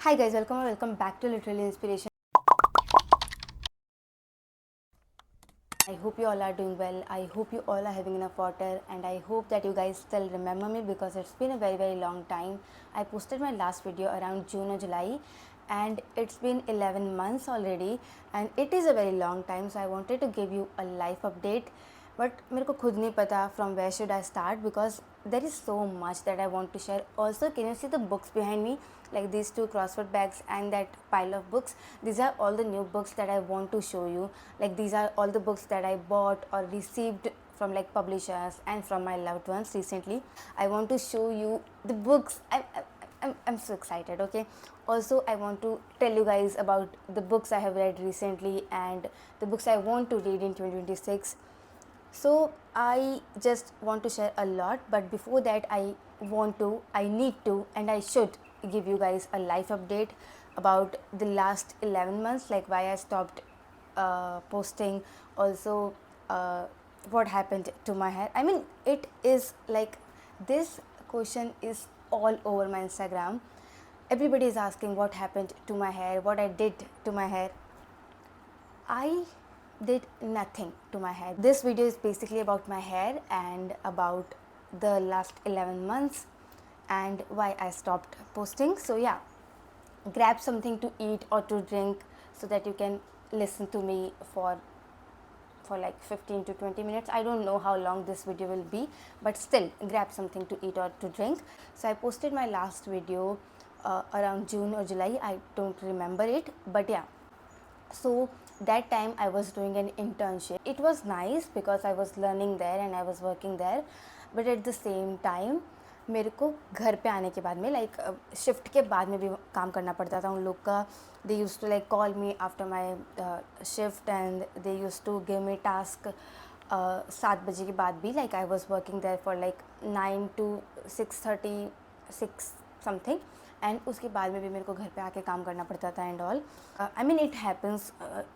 Hi guys, welcome back to Literally Inspiration. I hope you all are doing well. I hope you all are having enough water, and I hope that you guys still remember me because it's been a very long time. I posted my last video around June or July, and it's been 11 months already, and it is a very long time. So I wanted to give you a life update, but मेरे को खुद नहीं पता from where should I start because there is so much that I want to share. Also, can you see the books behind me? Like these two crossword bags and that pile of books. These are all the new books that I want to show you. Like these are all the books that I bought or received from like publishers and from my loved ones recently. I want to show you the books. I'm so excited. Okay, also I want to tell you guys about the books I have read recently and the books I want to read in 2026. So I just want to share a lot, but before that I need to and I should give you guys a life update about the last 11 months, like why I stopped posting, also what happened to my hair. I mean, it is like this question is all over my Instagram. Everybody is asking what happened to my hair, what I did to my hair. I did nothing to my hair. This video is basically about my hair and about the last 11 months and why I stopped posting. So yeah, grab something to eat or to drink so that you can listen to me for like 15 to 20 minutes. I don't know how long this video will be, but still grab something to eat or to drink. So I posted my last video around June or July. I don't remember it, but yeah. So that time I was doing an internship. It was nice because I was learning there and I was working there, but at the same time मेरे को घर पे आने के बाद में like shift के बाद में भी काम करना पड़ता था उन लोग का. They used to like call me after my shift and they used to give me task 7 बजे के बाद भी. Like I was working there for like 9 to 6:36 something, and उसके बाद में भी मेरे को घर पे आके काम करना पड़ता था and all. I mean it happens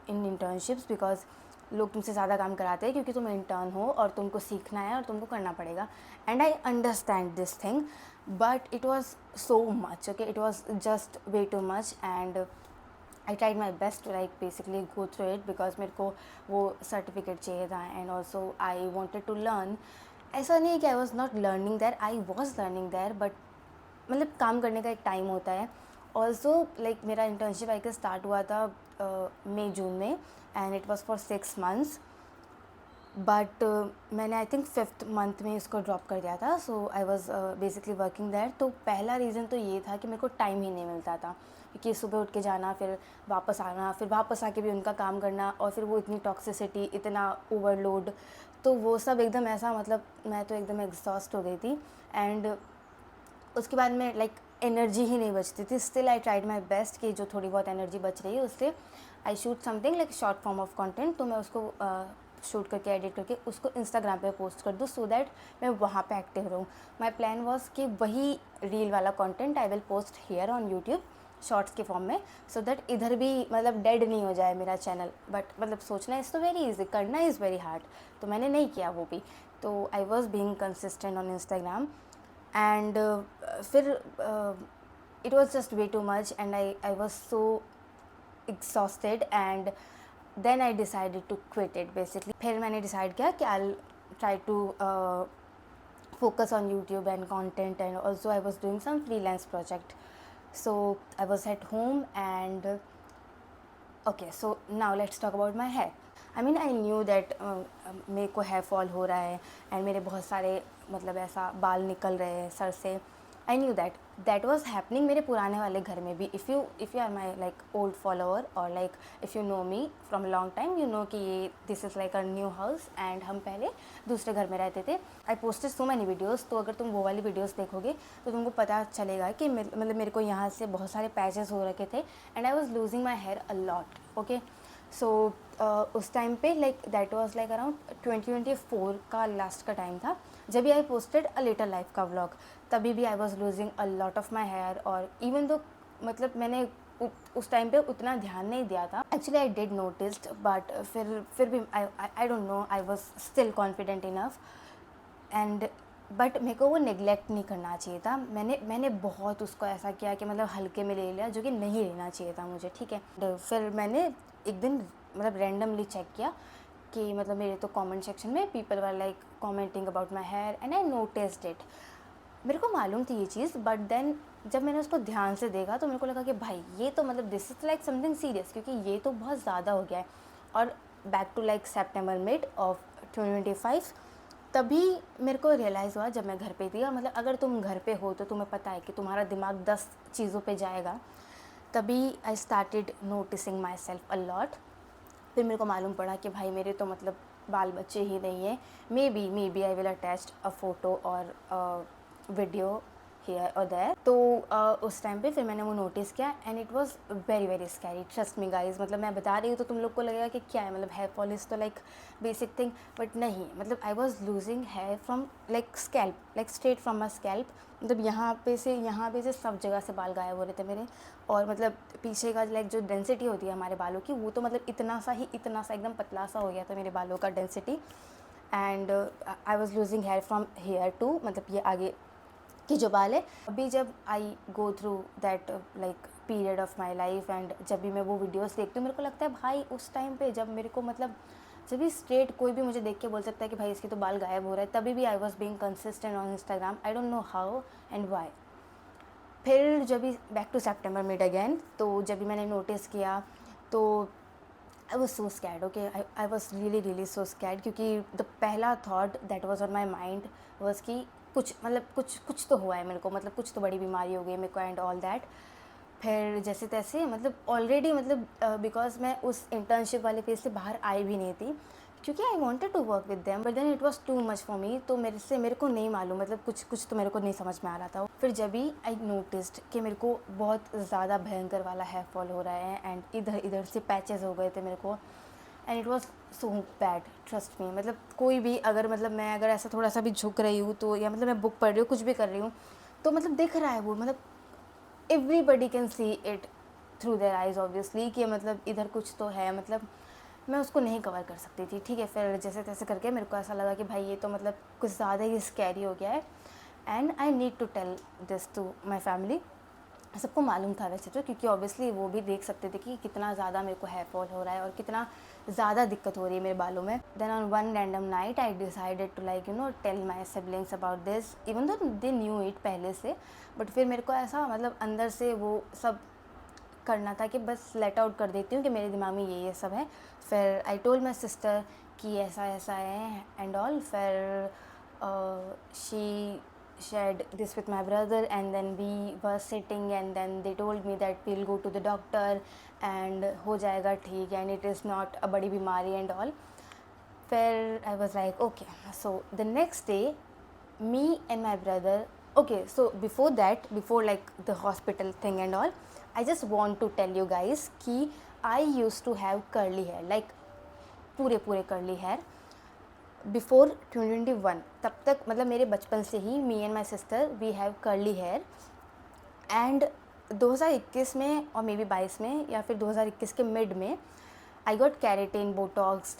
in internships because लोग तुमसे ज़्यादा काम कराते हैं क्योंकि तुम इंटर्न हो और तुमको सीखना है और तुमको करना पड़ेगा. And I understand this thing, but it was so much. Okay, it was just way too much and I tried my best to like basically go through it because मेरे को वो सर्टिफिकेट चाहिए था and also I wanted to learn. ऐसा नहीं है कि I was not learning there, I was learning there, but मतलब काम करने का एक टाइम होता है. ऑल्सो लाइक मेरा इंटर्नशिप आई के स्टार्ट हुआ था मई जून में and it was for 6 months, but मैंने आई थिंक 5th month में इसको ड्रॉप कर दिया था. So I was basically working there. तो पहला रीज़न तो ये था कि मेरे को टाइम ही नहीं मिलता था क्योंकि सुबह उठ के जाना, फिर वापस आना, फिर वापस आके भी उनका काम करना, और फिर वो इतनी टॉक्सिसिटी, इतना ओवरलोड, तो वो सब एकदम ऐसा, मतलब मैं तो एकदम एग्जॉस्ट हो गई थी. एंड उसके बाद में लाइक एनर्जी ही नहीं बचती थी. Still I tried my best कि जो थोड़ी बहुत एनर्जी बच रही है उससे I shoot something like short form of content. तो मैं उसको शूट करके एडिट करके उसको इंस्टाग्राम पे पोस्ट कर दूँ सो दैट मैं वहाँ पे एक्टिव रहूँ. माई प्लान वॉज कि वही रील वाला content I will post here on YouTube shorts के फॉर्म में, सो दैट इधर भी मतलब डेड नहीं हो जाए मेरा चैनल. बट मतलब सोचना इज़ तो वेरी इजी, करना इज़ वेरी हार्ड. तो मैंने नहीं किया वो भी. तो I was being consistent on Instagram and फिर it was just way too much and I was so exhausted and then I decided to quit it basically. फिर मैंने decide किया कि I'll try to focus on YouTube and content, and also I was doing some freelance project. So I was at home and okay, so now let's talk about my hair. I mean I knew that मेरे को hair fall हो रहा है and मेरे बहुत सारे मतलब ऐसा बाल निकल रहे हैं सर से. I knew that was happening मेरे पुराने वाले घर में भी. If you are my like old follower और like if you know me from long time, you know कि ये this is like a new house and हम पहले दूसरे घर में रहते थे. I posted so many videos, तो अगर तुम वो वाली वीडियोज़ देखोगे तो तुमको पता चलेगा कि मतलब मेरे को यहाँ से बहुत सारे पैचेस हो रखे थे and I was losing my hair a lot. Okay, so उस टाइम पे like that was like around 2024 का लास्ट का टाइम था जब भी I posted a little life का व्लॉग. तभी भी I was losing a lot of my hair, और इवन दो मतलब मैंने उस टाइम पे उतना ध्यान नहीं दिया था. Actually I did noticed, but फिर भी आई don't no, I was still confident enough. And but मेरे को वो नेगलेक्ट नहीं करना चाहिए था। मैंने बहुत उसको ऐसा किया कि मतलब हल्के में ले लिया, जो कि नहीं लेना चाहिए था मुझे, ठीक है। फिर मैंने एक दिन मतलब रैंडमली चेक किया कि मतलब मेरे तो कमेंट सेक्शन में people were like commenting about my hair and I noticed it. मेरे को मालूम थी ये चीज़, बट देन जब मैंने उसको ध्यान से देखा तो मेरे को लगा कि भाई ये तो मतलब this is like something serious, क्योंकि ये तो बहुत ज़्यादा हो गया है। और back to like September mid of 2025 तभी मेरे को रियलाइज़ हुआ जब मैं घर पे थी। और मतलब अगर तुम घर पे हो तो तुम्हें पता है कि तुम्हारा दिमाग 10 चीज़ों पे जाएगा। तभी I started noticing my self a lot. फिर मेरे को मालूम पड़ा कि भाई मेरे तो मतलब बाल बच्चे ही नहीं है। Maybe I will attach a photo और वीडियो हियर और देयर। तो उस टाइम पे फिर मैंने वो नोटिस किया and it was very very scary, trust me guys. मतलब मैं बता रही हूँ तो तुम लोग को लगेगा कि क्या है, मतलब हेयर फॉल इज़ तो लाइक बेसिक थिंग, बट नहीं। मतलब I was losing hair from like scalp, like straight from my scalp. मतलब यहाँ पे से सब जगह से बाल गायब हो रहे थे मेरे। और मतलब पीछे का लाइक जो डेंसिटी होती है हमारे बालों की, वो तो मतलब इतना सा एकदम पतला सा हो गया था मेरे बालों का density. And I was losing hair from here to, मतलब ये आगे कि जो बाल है। अभी जब I go through that like period of my life and जब भी मैं वो वीडियोस देखती हूँ, मेरे को लगता है भाई उस टाइम पे जब मेरे को मतलब जब भी स्ट्रेट कोई भी मुझे देख के बोल सकता है कि भाई इसकी तो बाल गायब हो रहा है, तभी भी I was being consistent on Instagram. I don't know how and why. फिर जब भी back to September mid again, तो जब भी मैंने नोटिस किया तो I was so scared. Okay, I was really so scared, क्योंकि द पहला thought that was on my mind was कि कुछ तो हुआ है मेरे को, मतलब कुछ तो बड़ी बीमारी हो गई मेरे को एंड ऑल दैट। फिर जैसे तैसे मतलब ऑलरेडी मतलब बिकॉज मैं उस इंटर्नशिप वाले फेज से बाहर आई भी नहीं थी, क्योंकि I wanted to work with them, but then it was too much for me. तो मेरे को नहीं मालूम, मतलब कुछ तो मेरे को नहीं समझ में आ रहा था। फिर जब भी आई नोटिस्ड कि मेरे को बहुत ज़्यादा भयंकर वाला हेयर फॉल हो रहा है एंड इधर इधर से पैचेस हो गए थे मेरे को, and it was so bad, trust me. मतलब कोई भी अगर मतलब मैं अगर ऐसा थोड़ा सा भी झुक रही हूँ तो, या मतलब मैं बुक पढ़ रही हूँ, कुछ भी कर रही हूँ, तो मतलब दिख रहा है वो, मतलब everybody can see it through their eyes obviously कि मतलब इधर कुछ तो है। मतलब मैं उसको नहीं कवर कर सकती थी, ठीक है। फिर जैसे तैसे करके मेरे को ऐसा लगा कि भाई ये तो मतलब कुछ ज़्यादा ही स्कैरी हो गया है and I need to tell this to my family. सबको मालूम था वैसे तो, क्योंकि ऑब्वियसली वो भी देख सकते थे कि कितना ज़्यादा मेरे को हेयर फॉल हो रहा है और कितना ज़्यादा दिक्कत हो रही है मेरे बालों में। Then on one random night I decided to like tell my siblings about this, even though they knew it पहले से, बट फिर मेरे को ऐसा मतलब अंदर से वो सब करना था कि बस लेट आउट कर देती हूँ कि मेरे दिमाग में ये सब है। फिर आई टोल्ड माई सिस्टर कि ऐसा ऐसा है एंड ऑल। फिर she shared this with my brother and then we were sitting and then they told me that we'll go to the doctor and हो जाएगा ठीक and it is not a बड़ी बीमारी and all. फिर I was like okay, so the next day me and my brother, okay, so before that, before like the hospital thing and all, I just want to tell you guys कि I used to have curly hair, like पूरे curly hair before 2021। तब तक मतलब मेरे बचपन से ही me and my sister we have curly hair and 2021 में और मे बी 22 में या फिर 2021 के मिड में I got keratin Botox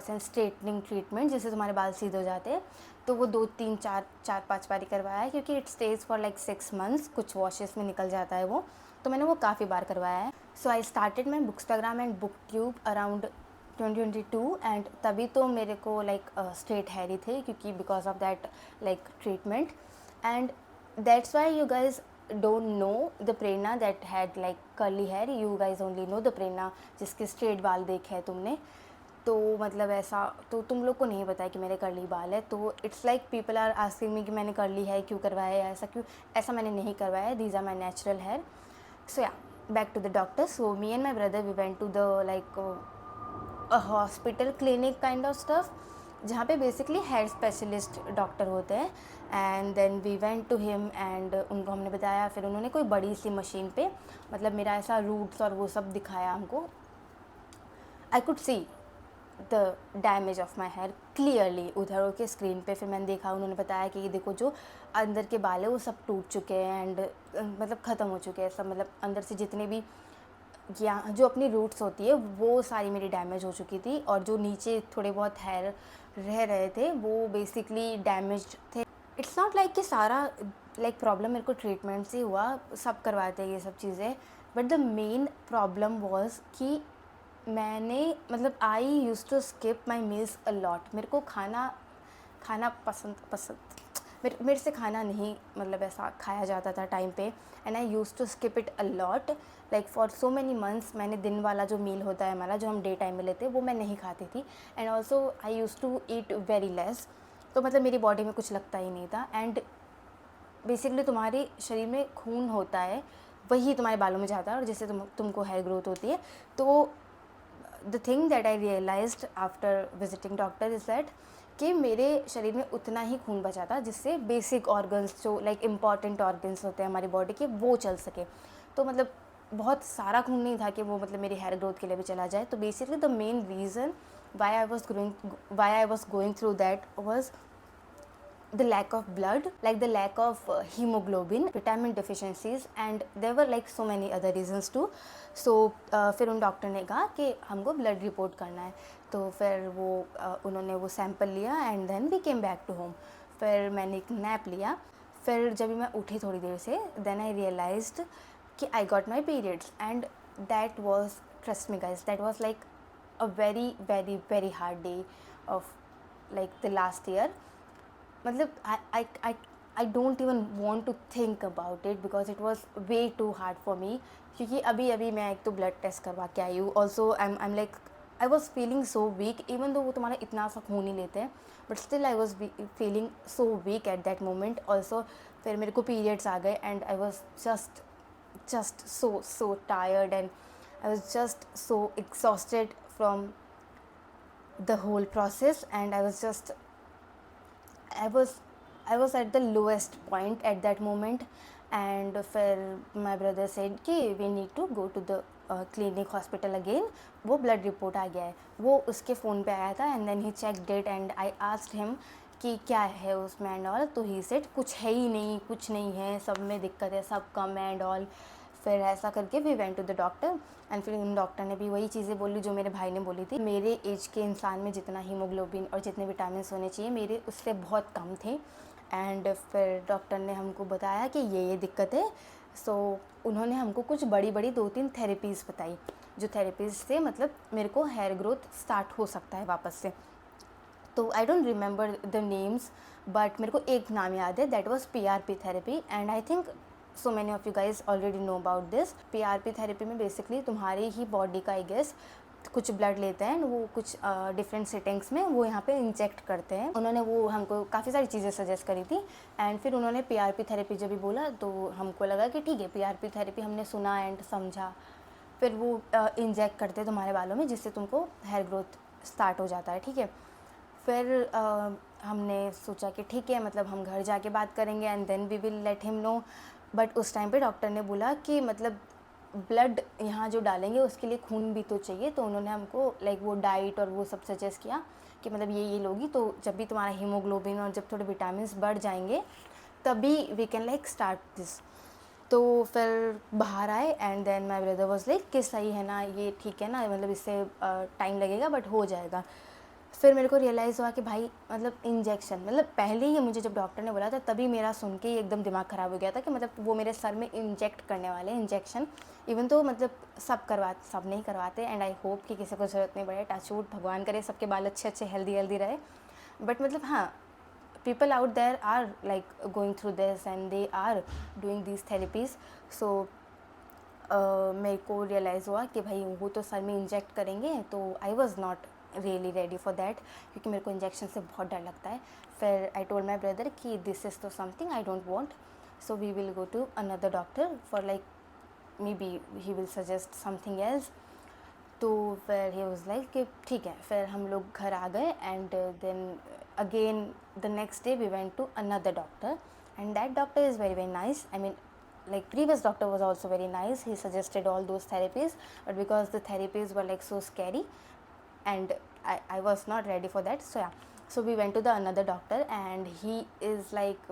and straightening treatment, जिससे तुम्हारे बाल सीधे हो जाते हैं। तो वो 2 3 4 5 बारी करवाया है, क्योंकि it stage for like 6 months, कुछ वॉशेस में निकल जाता है वो, तो मैंने वो काफ़ी बार करवाया है। So I started my bookstagram and book tube around 2022 and तभी तो मेरे को लाइक स्ट्रेट हेयर ही थे, क्योंकि because of that like treatment and that's why you guys don't know the Prerna that had like curly hair, you guys only know the प्रेरणा जिसके straight बाल देखे हैं तुमने। तो मतलब ऐसा तो तुम लोग को नहीं पता है कि मेरे कर्ली बाल है, तो it's like people are asking me कि मैंने कर्ली हेयर क्यों करवाया है, ऐसा क्यों। ऐसा मैंने नहीं करवाया है, these are my natural hair. So yeah back to the doctor. So me and my brother we went to the like a hospital clinic kind of stuff, जहाँ पे बेसिकली हेयर स्पेशलिस्ट डॉक्टर होते हैं। And then we went to him and उनको हमने बताया। फिर उन्होंने कोई बड़ी सी मशीन पे मतलब मेरा ऐसा रूट्स और वो सब दिखाया हमको। I could see the damage of my hair clearly उधर के स्क्रीन पे। फिर मैंने देखा, उन्होंने बताया कि ये देखो जो अंदर के बाल है वो सब टूट चुके हैं एंड मतलब ख़त्म हो चुके हैं सब, मतलब अंदर से जितने भी या जो अपनी रूट्स होती है वो सारी मेरी डैमेज हो चुकी थी, और जो नीचे थोड़े बहुत हेयर रह रहे थे वो बेसिकली डैमेज्ड थे। इट्स नॉट लाइक कि सारा लाइक प्रॉब्लम मेरे को ट्रीटमेंट से हुआ, सब करवाते हैं ये सब चीज़ें, but the main problem was कि मैंने मतलब I use to skip my meals a lot. मेरे को खाना खाना पसंद मेरे से खाना नहीं मतलब ऐसा खाया जाता था टाइम पे, and I use to skip it a lot. Like for so many months मैंने दिन वाला जो मील होता है हमारा, जो हम डे टाइम में लेते हैं, वो मैं नहीं खाती थी। And also I use to eat very less. तो मतलब मेरी बॉडी में कुछ लगता ही नहीं था। एंड बेसिकली तुम्हारे शरीर में खून होता है, वही तुम्हारे बालों में जाता है और जिससे तुमको हेयर ग्रोथ होती है। तो the thing that I realised after visiting doctor is that कि मेरे शरीर में उतना ही खून बचा था जिससे बेसिक ऑर्गन्स जो लाइक इम्पॉर्टेंट ऑर्गन्स होते हैं हमारी बॉडी के, वो चल सके। तो मतलब बहुत सारा खून नहीं था कि वो मतलब मेरी हेयर ग्रोथ के लिए भी चला जाए। तो basically the main reason why I was going through that was the lack of blood, like the lack of hemoglobin, vitamin deficiencies, and there were like so many other reasons too. So फिर उन doctor ने कहा कि हमको blood report करना है। तो फिर वो उन्होंने वो सैंपल लिया and then we came back to home. फिर मैंने एक नैप लिया। फिर जब मैं उठी थोड़ी देर से, देन आई रियलाइज्ड कि I got my periods, and that was, trust me guys, that was like a very very very hard day of like the last year. मतलब I don't even want to think about it because it was way too hard for me. क्योंकि अभी मैं एक तो blood test करवा के आई हूँ। Also I am like I was feeling so weak, even though वो तुम्हारा इतना सा खून नहीं लेते हैं, but still I was feeling so weak at that moment. Also फिर मेरे को पीरियड्स आ गए and I was just so tired, and I was just so exhausted from the whole process, and I was at the lowest point at that moment. And फिर my brother said कि we need to go to the clinic hospital again. वो blood report आ गया है, वो उसके phone पे आया था, and then he checked it and I asked him कि क्या है उसमें एंड ऑल। तो ही सेड कुछ है ही नहीं, कुछ नहीं है, सब में दिक्कत है, सब कम है एंड ऑल। फिर ऐसा करके we went to the doctor, and फिर उन डॉक्टर ने भी वही चीज़ें बोली जो मेरे भाई ने बोली थी। मेरे एज के इंसान में जितना हीमोग्लोबिन और जितने विटामिन होने चाहिए मेरे उससे बहुत कम थे। एंड फिर डॉक्टर ने हमको बताया कि ये दिक्कत है। सो उन्होंने हमको कुछ बड़ी बड़ी 2-3 थेरेपीज़ बताई, जो थेरेपीज़ से मतलब मेरे को हेयर ग्रोथ स्टार्ट हो सकता है वापस से। तो I don't remember the names, but मेरे को एक नाम याद है, that was PRP therapy. And I think so many of you guys already know about this. PRP therapy में बेसिकली तुम्हारी ही बॉडी का आई गेस कुछ ब्लड लेते हैं, वो कुछ डिफरेंट सेटिंग्स में वो यहाँ पे इंजेक्ट करते हैं। उन्होंने वो हमको काफ़ी सारी चीज़ें सजेस्ट करी थी, एंड फिर उन्होंने PRP थेरेपी जब भी बोला तो हमको लगा कि ठीक है, PRP थेरेपी हमने सुना एंड समझा। फिर वो इंजेक्ट करते हैं तुम्हारे बालों में, जिससे तुमको हेयर ग्रोथ स्टार्ट हो जाता है, ठीक है। फिर हमने सोचा कि ठीक है, मतलब हम घर जाके बात करेंगे and then we will let him know. But उस टाइम पे डॉक्टर ने बोला कि मतलब ब्लड यहाँ जो डालेंगे उसके लिए खून भी तो चाहिए। तो उन्होंने हमको लाइक वो डाइट और वो सब सजेस्ट किया कि मतलब ये लोगी तो जब भी तुम्हारा हीमोग्लोबिन और जब थोड़े विटामिन बढ़ जाएंगे तभी we can like start this. तो फिर बाहर आए and then my brother was like कि सही है ना, ये ठीक है ना, मतलब इससे टाइम लगेगा बट हो जाएगा। फिर मेरे को रियलाइज़ हुआ कि भाई मतलब इंजेक्शन, मतलब पहले ही मुझे जब डॉक्टर ने बोला था तभी मेरा सुन के ही एकदम दिमाग ख़राब हो गया था कि मतलब वो मेरे सर में इंजेक्ट करने वाले इंजेक्शन। इवन तो मतलब सब नहीं करवाते, एंड आई होप कि किसी को ज़रूरत नहीं पड़े, टचवुड, भगवान करे सबके बाल अच्छे अच्छे हेल्दी रहे। बट मतलब हाँ, people out there are like going through this and they are doing these therapies. So मेरे को रियलाइज़ हुआ कि भाई वो तो सर में इंजेक्ट करेंगे, तो I was not really ready for that, क्योंकि मेरे को इंजेक्शन से बहुत डर लगता है। फिर आई टोल्ड माई ब्रदर कि दिस इज़ तो something I don't want, so we will go to another doctor for like maybe he will suggest something else. तो फिर ही वाज लाइक कि ठीक है। फिर हम लोग घर आ गए and then again the next day we went to another doctor, and that doctor is very very nice. I mean like previous doctor was also very nice, he suggested all those therapies, but because the therapies were like so scary and I was not ready for that. So yeah, so we went to the another doctor and he is like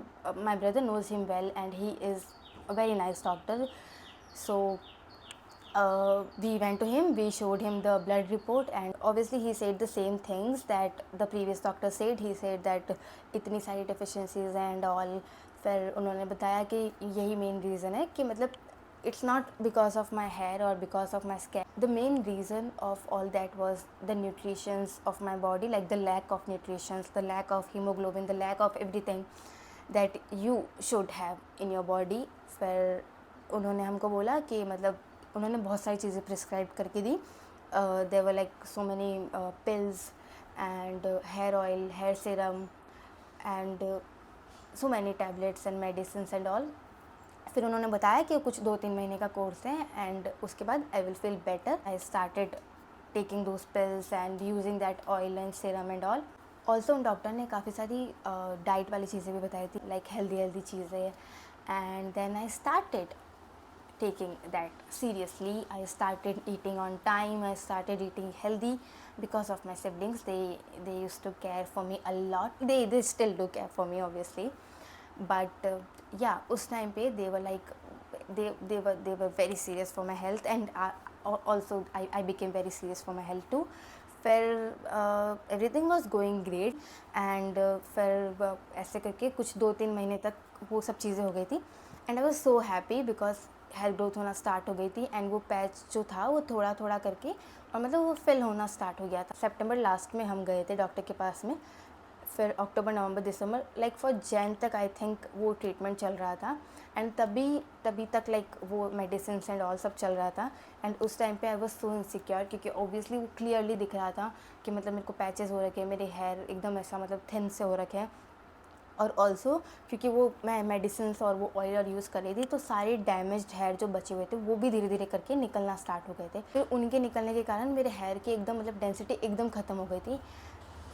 my brother knows him well and he is a very nice doctor. So We went to him, we showed him the blood report, and obviously he said the same things that the previous doctor said. He said that इतनी सारी deficiencies and all. फिर उन्होंने बताया कि यही main reason है कि मतलब it's not because of my hair or because of my scalp. The main reason of all that was the nutritions of my body, like the lack of nutritions, the lack of hemoglobin, the lack of everything that you should have in your body. फिर उन्होंने हमको बोला कि मतलब उन्होंने बहुत सारी चीज़ें प्रिस्क्राइब करके दी. There were like so many pills and hair oil, hair serum and so many tablets and medicine and all. फिर उन्होंने बताया कि कुछ 2-3 महीने का कोर्स है एंड उसके बाद I will feel better. I started taking those pills and using that oil and serum and all. Also उन डॉक्टर ने काफ़ी सारी डाइट वाली चीज़ें भी बताई थी, लाइक हेल्दी चीज़ें. And then I started taking that seriously. I started eating on time, I started eating healthy because of my siblings. They used to care for me a lot. They still do care for me obviously, but yeah, उस time पे they were like they were very serious for my health, and also I became very serious for my health too. फिर everything was going great, and फिर ऐसे करके कुछ 2-3 महीने तक वो सब चीज़ें हो गई थी. And I was so happy because hair growth होना स्टार्ट हो गई थी, एंड वो पैच जो था वो थोड़ा थोड़ा करके और मतलब वो फिल होना स्टार्ट हो गया था. सितंबर लास्ट में हम गए थे डॉक्टर के पास में. फिर अक्टूबर, नवंबर, दिसंबर, लाइक फॉर जैन तक आई थिंक वो ट्रीटमेंट चल रहा था. एंड तभी तक लाइक वो मेडिसिन एंड ऑल सब चल रहा था. एंड उस टाइम पे आई वॉज सो इनसिक्योर क्योंकि ऑब्वियसली वो क्लियरली दिख रहा था कि मतलब मेरे को पैचेस हो रखे हैं, मेरे हेयर एकदम ऐसा मतलब थिन से हो रखे हैं. और ऑल्सो क्योंकि वो मैं मेडिसिन और वो ऑयल यूज़ कर रही थी, तो सारे डैमेज्ड हेयर जो बचे हुए थे वो भी धीरे धीरे करके निकलना स्टार्ट हो गए थे. फिर उनके निकलने के कारण मेरे हेयर की एकदम मतलब डेंसिटी एकदम ख़त्म हो गई थी.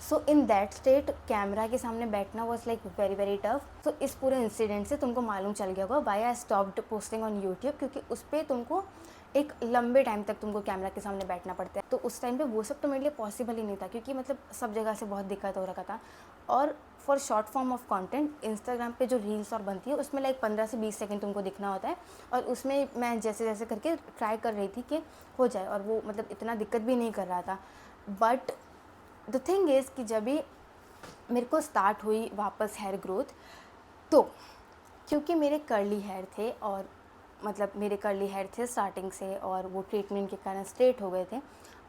So in that state camera के सामने बैठना was like very tough. So इस पूरे इंसिडेंट से तुमको मालूम चल गया होगा why I stopped posting on YouTube, क्योंकि उस पर तुमको एक लंबे टाइम तक तुमको कैमरा के सामने बैठना पड़ता है. तो उस टाइम पे वो सब तो मेरे लिए पॉसिबल ही नहीं था क्योंकि मतलब सब जगह से बहुत दिक्कत हो रखा था. और for short form of content Instagram पे जो रील्स और बनती है उसमें लाइक 15 से 20 सेकंड तुमको दिखना होता है, और उसमें मैं जैसे जैसे करके ट्राई कर रही थी कि हो जाए, और वो मतलब इतना दिक्कत भी नहीं कर रहा था. बट द थिंग इज़ कि जब भी मेरे को स्टार्ट हुई वापस हेयर ग्रोथ, तो क्योंकि मेरे कर्ली हेयर थे और मतलब मेरे कर्ली हेयर थे स्टार्टिंग से, और वो ट्रीटमेंट के कारण स्ट्रेट हो गए थे.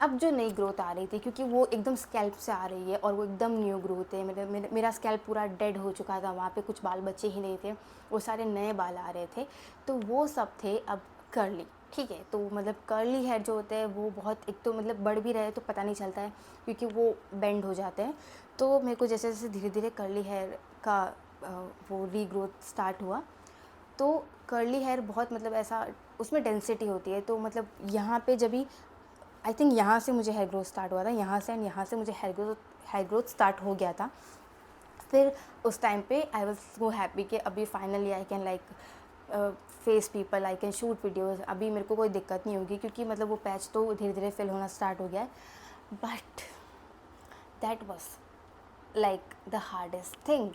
अब जो नई ग्रोथ आ रही थी क्योंकि वो एकदम स्कैल्प से आ रही है और वो एकदम न्यू ग्रोथ है. मेरा स्कैल्प पूरा डेड हो चुका था, वहाँ पे कुछ बाल बचे ही नहीं थे, वो सारे नए बाल आ रहे थे. तो वो सब थे अब कर्ली. ठीक है, तो मतलब कर्ली हेयर जो होते हैं वो बहुत, एक तो मतलब बढ़ भी रहे तो पता नहीं चलता है क्योंकि वो बेंड हो जाते हैं. तो मेरे को जैसे जैसे धीरे धीरे कर्ली हेयर का वो रीग्रोथ स्टार्ट हुआ, तो कर्ली हेयर बहुत मतलब ऐसा उसमें डेंसिटी होती है. तो मतलब यहाँ पे जब भी आई थिंक यहाँ से मुझे हेयर ग्रोथ स्टार्ट हुआ था, यहाँ से, एंड यहाँ से मुझे हेयर ग्रोथ स्टार्ट हो गया था. फिर उस टाइम पे आई वॉज सो हैप्पी कि अभी finally I can like face people, I can shoot videos. अभी मेरे को कोई दिक्कत नहीं होगी क्योंकि मतलब वो पैच तो धीरे धीरे फिल होना स्टार्ट हो गया है. But that was like the hardest thing,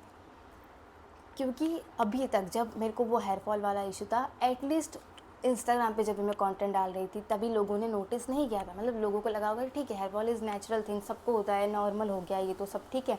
क्योंकि अभी तक जब मेरे को वो हेयर फॉल वाला इशू था, एटलीस्ट इंस्टाग्राम पे जब भी मैं कंटेंट डाल रही थी तभी लोगों ने नोटिस नहीं किया था. मतलब लोगों को लगा होगा ठीक है, hair fall is natural thing, सबको होता है, नॉर्मल हो गया ये तो सब ठीक है.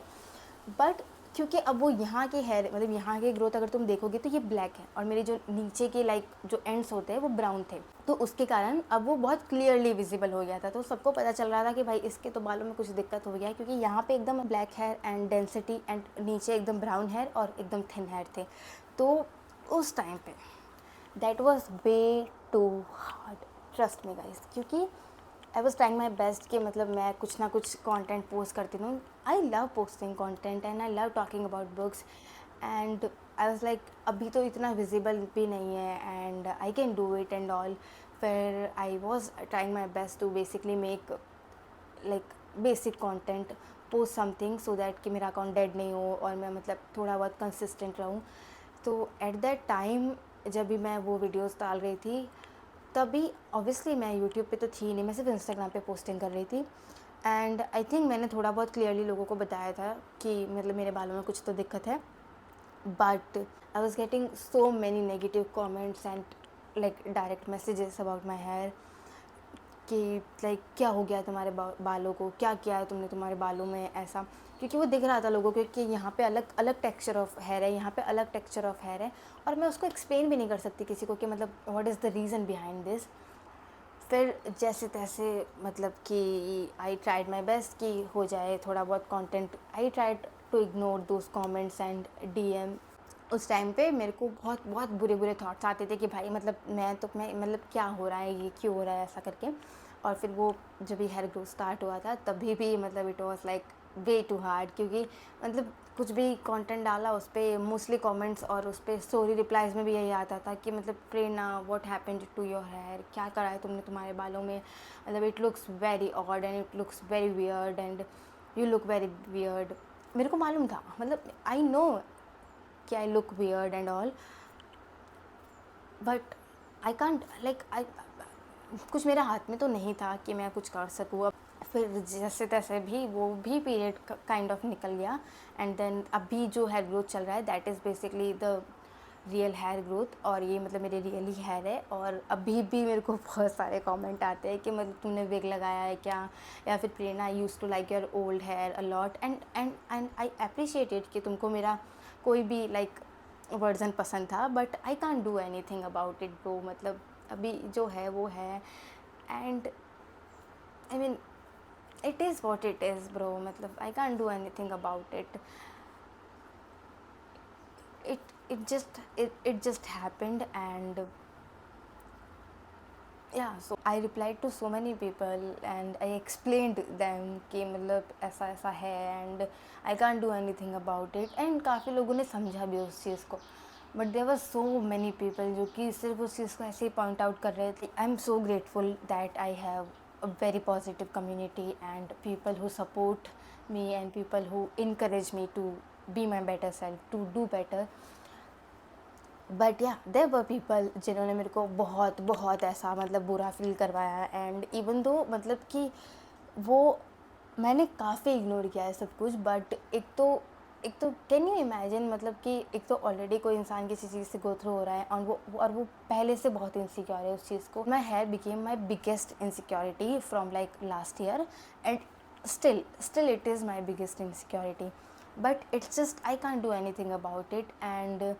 बट क्योंकि अब वो यहाँ के हेयर मतलब यहाँ के ग्रोथ अगर तुम देखोगे तो ये ब्लैक है, और मेरे जो नीचे के लाइक जो एंड्स होते हैं वो ब्राउन थे, तो उसके कारण अब वो बहुत क्लियरली विजिबल हो गया था. तो सबको पता चल रहा था कि भाई इसके तो बालों में कुछ दिक्कत हो गया है, क्योंकि यहाँ पे एकदम black hair and density, and नीचे एकदम ब्राउन हेयर और एकदम थिन हेयर थे. तो उस टाइम पे that was way too hard, trust me guys, क्योंकि I was trying my best कि मतलब मैं कुछ ना कुछ कंटेंट पोस्ट करती हूँ. I love posting content and I love talking about books, and I was like अभी तो इतना विजिबल भी नहीं है and I can do it and all. फिर I was trying my best to basically make like basic content, post something so that कि मेरा account dead नहीं हो और मैं मतलब थोड़ा बहुत कंसिस्टेंट रहूँ. तो एट दैट टाइम जब भी मैं वो वीडियोज़ डाल रही थी, तभी ऑब्वियसली मैं यूट्यूब पे तो थी नहीं, मैं सिर्फ इंस्टाग्राम पे पोस्टिंग कर रही थी. एंड आई थिंक मैंने थोड़ा बहुत क्लियरली लोगों को बताया था कि मतलब मेरे बालों में कुछ तो दिक्कत है. But I was getting so many negative comments and like direct messages about my hair. कि लाइक क्या हो गया तुम्हारे बालों को, क्या किया है तुमने तुम्हारे बालों में ऐसा, क्योंकि वो दिख रहा था लोगों को कि यहाँ पे अलग अलग टेक्सचर ऑफ हेयर है, यहाँ पे अलग टेक्सचर ऑफ हेयर है, और मैं उसको एक्सप्लेन भी नहीं कर सकती किसी को कि मतलब what is the reason behind this. फिर जैसे तैसे मतलब कि आई ट्राइड माई बेस्ट कि हो जाए थोड़ा बहुत content. I tried to ignore those comments and DM. उस टाइम पे मेरे को बहुत बहुत बुरे बुरे थॉट्स आते थे कि भाई मतलब मैं मतलब क्या हो रहा है, ये क्यों हो रहा है ऐसा करके। और फिर वो जब भी हेयर ग्रोथ स्टार्ट हुआ था तभी भी मतलब it was like way too hard, क्योंकि मतलब कुछ भी कंटेंट डाला उस पर मोस्टली कमेंट्स और उस पर स्टोरी रिप्लाइज में भी यही आता था कि मतलब Prerna what happened to your hair, क्या करा है तुमने तुम्हारे बालों में, मतलब it looks very odd and it looks very weird and you look very weird. मेरे को मालूम था, मतलब आई नो कि I look weird and all, but I can't like I कुछ मेरे हाथ में तो नहीं था कि मैं कुछ कर सकूँ। अब फिर जैसे तैसे भी वो भी पीरियड काइंड ऑफ निकल गया, एंड देन अभी जो हेयर ग्रोथ चल रहा है that is basically the real hair growth, और ये मतलब मेरे रियली हेयर है। और अभी भी मेरे को बहुत सारे कमेंट आते हैं कि मतलब तुमने विग लगाया है क्या, या फिर Prerna I use to like your old hair a lot, and I appreciate it कि तुमको मेरा कोई भी लाइक वर्जन पसंद था, but I can't do anything about it bro. मतलब अभी जो है वो है, and I mean it is what it is bro, मतलब I can't do anything about it. It just happened, and yeah, so I replied to so many people and I explained them कि मतलब ऐसा ऐसा है and I can't do anything about it, and काफ़ी लोगों ने समझा भी उस चीज़ को, but there were so many people जो कि सिर्फ उस चीज़ को ऐसे ही पॉइंट आउट कर रहे थे। I am so grateful that I have a very positive community and people who support me and people who encourage me to be my better self, to do better. But या there were people जिन्होंने मेरे को बहुत बहुत ऐसा मतलब बुरा feel करवाया, एंड इवन दो मतलब कि वो मैंने काफ़ी इग्नोर किया है सब कुछ, बट एक तो कैन यू इमेजिन, मतलब कि एक तो ऑलरेडी कोई इंसान किसी चीज़ से गो थ्रू हो रहा है और वो पहले से बहुत इनसिक्योर है उस चीज़ को। My hair became my biggest insecurity from like last year, and still it is my biggest insecurity, but it's just I can't do anything about it. And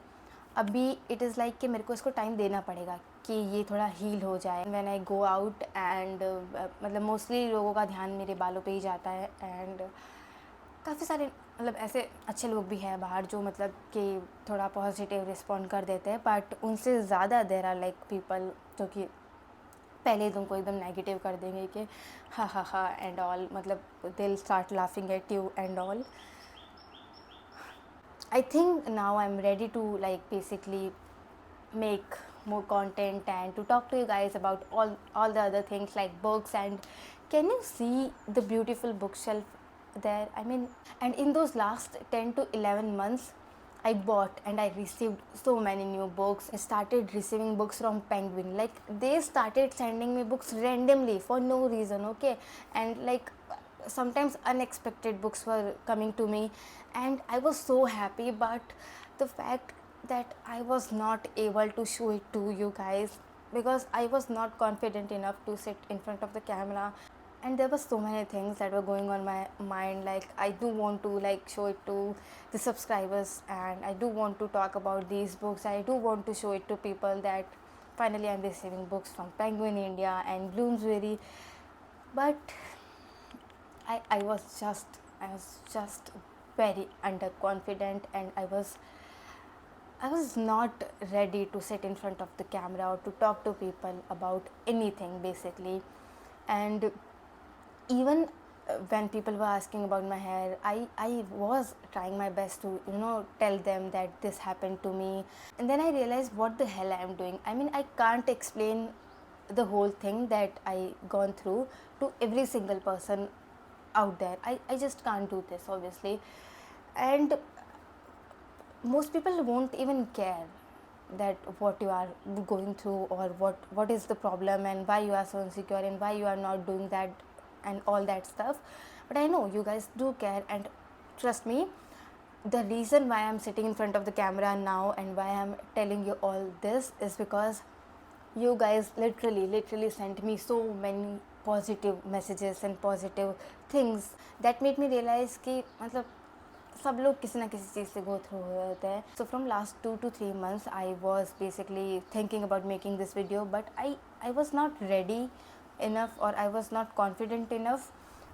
अभी इट इज़ लाइक कि मेरे को इसको time देना पड़ेगा कि ये थोड़ा हील हो जाए। When I go out and मतलब मोस्टली लोगों का ध्यान मेरे बालों पे ही जाता है, एंड काफ़ी सारे मतलब ऐसे अच्छे लोग भी हैं बाहर जो मतलब कि थोड़ा पॉजिटिव रिस्पॉन्ड कर देते हैं, बट उनसे ज़्यादा देर आर लाइक पीपल जो कि पहले तुमको एकदम नेगेटिव कर देंगे कि हा हा एंड ऑल, मतलब they will start laughing at you and all. I think now I'm ready to like basically make more content and to talk to you guys about all the other things like books. And can you see the beautiful bookshelf there? I mean, and in those last 10 to 11 months I bought and I received so many new books. I started receiving books from Penguin, like they started sending me books randomly for no reason, okay? And like sometimes unexpected books were coming to me, and I was so happy. But the fact that I was not able to show it to you guys because I was not confident enough to sit in front of the camera, and there were so many things that were going on my mind, like I do want to like show it to the subscribers, and I do want to talk about these books, I do want to show it to people that finally I'm receiving books from Penguin India and Bloomsbury. But I was just very underconfident, and I was not ready to sit in front of the camera or to talk to people about anything basically. And even when people were asking about my hair, I was trying my best to tell them that this happened to me, and then I realized what the hell I am doing. I mean, I can't explain the whole thing that I gone through to every single person out there. I just can't do this obviously, and most people won't even care that what you are going through or what is the problem and why you are so insecure and why you are not doing that and all that stuff. But I know you guys do care, and trust me, the reason why I'm sitting in front of the camera now and why I'm telling you all this is because you guys literally sent me so many positive messages and positive things that made me realize कि मतलब सब लोग किसी ना किसी चीज़ से go through हुए होते हैं. So from last 2 to 3 months I was basically thinking about making this video, but I was not ready enough, or I was not confident enough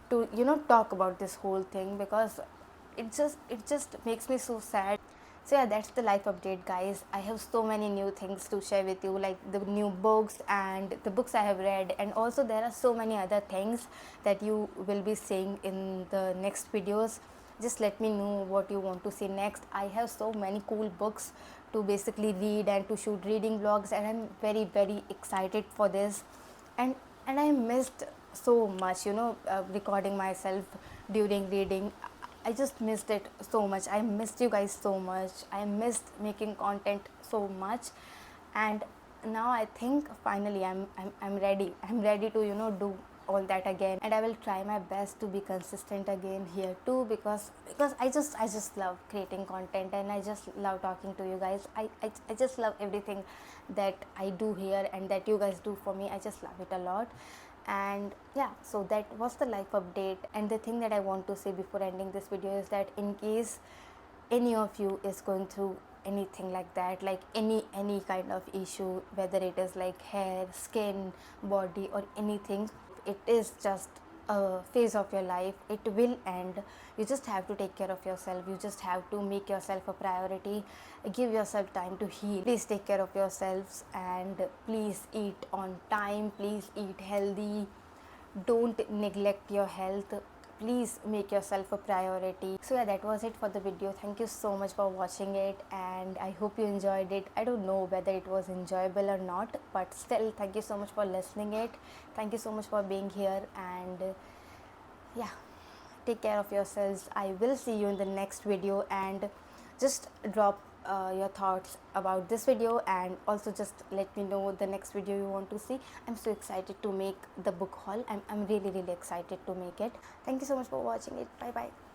to talk about this whole thing, because it just makes me so sad. So yeah, that's the life update, guys. I have so many new things to share with you, like the new books and the books I have read, and also there are so many other things that you will be seeing in the next videos. Just let me know what you want to see next. I have so many cool books to basically read and to shoot reading vlogs, and I'm very very excited for this. And I missed so much, recording myself during reading. I just missed it so much. I missed you guys so much. I missed making content so much, and now I think finally I'm ready. I'm ready to do all that again, and I will try my best to be consistent again here too, because I just love creating content, and I just love talking to you guys. I just love everything that I do here and that you guys do for me. I just love it a lot. And yeah, so that was the life update. And the thing that I want to say before ending this video is that in case any of you is going through anything like that, like any kind of issue, whether it is like hair, skin, body, or anything, it is just a phase of your life. It will end. You just have to take care of yourself. You just have to make yourself a priority. Give yourself time to heal. Please take care of yourselves, and please eat on time. Please eat healthy. Don't neglect your health. Please make yourself a priority. So yeah, that was it for the video. Thank you so much for watching it, and I hope you enjoyed it. I don't know whether it was enjoyable or not, but still, thank you so much for listening it. Thank you so much for being here, and yeah, take care of yourselves. I will see you in the next video, and just drop your thoughts about this video, and also just let me know the next video you want to see. I'm so excited to make the book haul. I'm really really excited to make it. Thank you so much for watching it. Bye bye.